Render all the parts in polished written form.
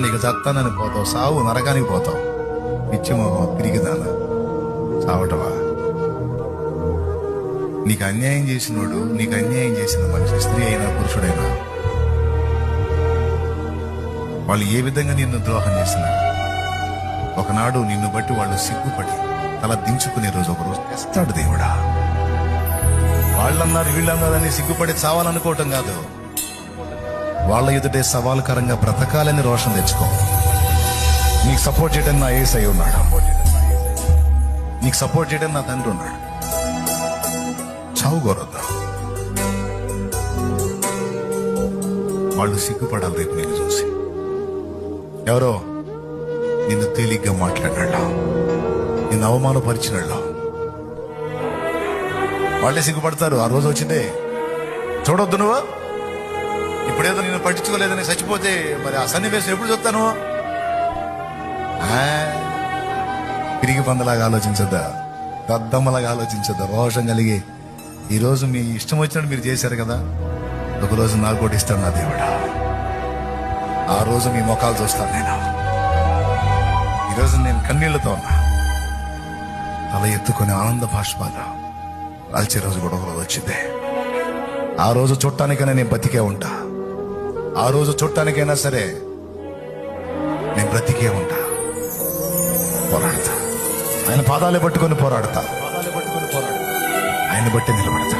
నీకు చత్తానని పోతావు, సావు నరకానికి పోతావు. పిచ్చి మొహం పిరిగిదానా చావటవా? నీకు అన్యాయం చేసినోడు, నీకు అన్యాయం చేసిన మనిషి, స్త్రీ అయినా పురుషుడైనా, వాళ్ళు ఏ విధంగా నిన్ను ద్రోహం చేసినారు, ఒకనాడు నిన్ను బట్టి వాళ్ళు సిగ్గుపడి తల దించుకునే రోజు ఒకరోజు తెస్తాడు దేవుడా. వాళ్ళన్నారు వీళ్ళన్నారని సిగ్గుపడి చావాలనుకోవటం కాదు, వాళ్ళ ఎదుటే సవాలుకరంగా బ్రతకాలని రోషం తెచ్చుకో. నీకు సపోర్ట్ చేయడానికి నా యేసై ఉన్నాడు, నీకు సపోర్ట్ చేయడానికి నా తండ్రి ఉన్నాడు. చావు కోరద్దు. వాళ్ళు సిగ్గుపడాలి రేపు నేను చూసి. ఎవరో నిన్ను తేలిగ్గా మాట్లాడినాళ్ళ, నిన్ను అవమానపరిచినాళ్ళ, వాళ్ళే సిగ్గుపడతారు. ఆ రోజు వచ్చిందే చూడొద్దు నువ్వు. ఇప్పుడేదో నిన్ను పట్టించుకోలేదని చచ్చిపోతే మరి ఆ సన్నివేశం ఎప్పుడు చెప్తాను? తిరిగి పందలాగా ఆలోచించద్దా, దద్దమ్మలాగా ఆలోచించద్దా? రోషం కలిగి ఈరోజు మీ ఇష్టం వచ్చినట్టు మీరు చేశారు కదా, ఒకరోజు నాకు కూడా ఇస్తాడు నా దేవుడా. ఆ రోజు మీ ముఖాలు చూస్తాను నేను. ఈరోజు నేను కన్నీళ్లతో ఉన్నా, తల ఎత్తుకొని ఆనంద భాష్పాలు రాల్చే రోజు కూడా ఒకరోజు వచ్చింది. ఆ రోజు చూడటానికైనా నేను బతికే ఉంటా, ఆ రోజు చూడటానికైనా సరే నేను బ్రతికే ఉంటా. పోరాడతా, ఆయన పాదాలే పట్టుకొని పోరాడతా, ఆయన బట్టి నిలబడతా.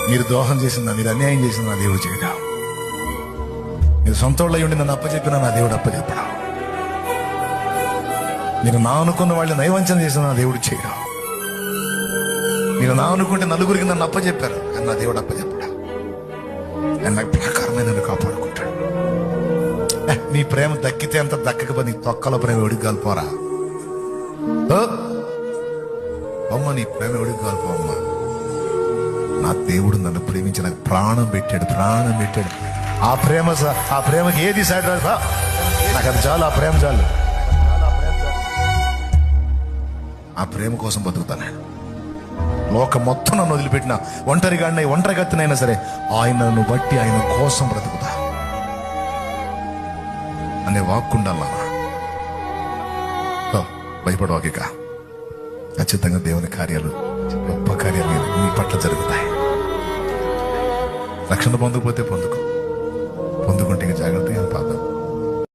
మీరు ద్రోహం చేసిందా, మీరు అన్యాయం చేసిందా నా దేవుడు చేయడా? మీరు సొంత వాళ్ళు ఉండి నన్ను అప్పచెప్పినా నా దేవుడు అప్పచెప్పడా? మీరు నా అనుకున్న వాళ్ళని నైవంచన చేసిన నా దేవుడు చేయడా? మీరు నా అనుకుంటే నలుగురికి నన్ను అప్పచెప్పారు, కానీ నా దేవుడు అప్పచెప్పడా? ఆయన నాకు ప్రకారమైన నన్ను కాపాడుకుంటాడు. నీ ప్రేమ దక్కితే అంత దక్కకపోతే నీ తొక్కల ప్రేమ ఎడిగాలి పోరా అమ్మ, నీ ప్రేమ ఎడిగాలి పో అమ్మ. నా దేవుడు నన్ను ప్రేమించి నాకు ప్రాణం పెట్టాడు, ప్రాణం పెట్టాడు. ఆ ప్రేమకి ఏది సైడ్ రాదు, నాకు అది చాలు, ఆ ప్రేమ చాలు. ఆ ప్రేమ కోసం బతుకుతాను. లోకం మొత్తం నన్ను వదిలిపెట్టిన ఒంటరి గత్తినైనా సరే ఆయనను బట్టి ఆయన కోసం బ్రతుకుతా అనే వాక్కుండాలన్నా. భయపడవాకిక ఖచ్చితంగా దేవుని కార్యాలు, గొప్ప కార్యాలు నీ పట్ల జరుగుతాయి. రక్షణ పొందకపోతే పొందుకుంటే జాగ్రత్తగా పాదం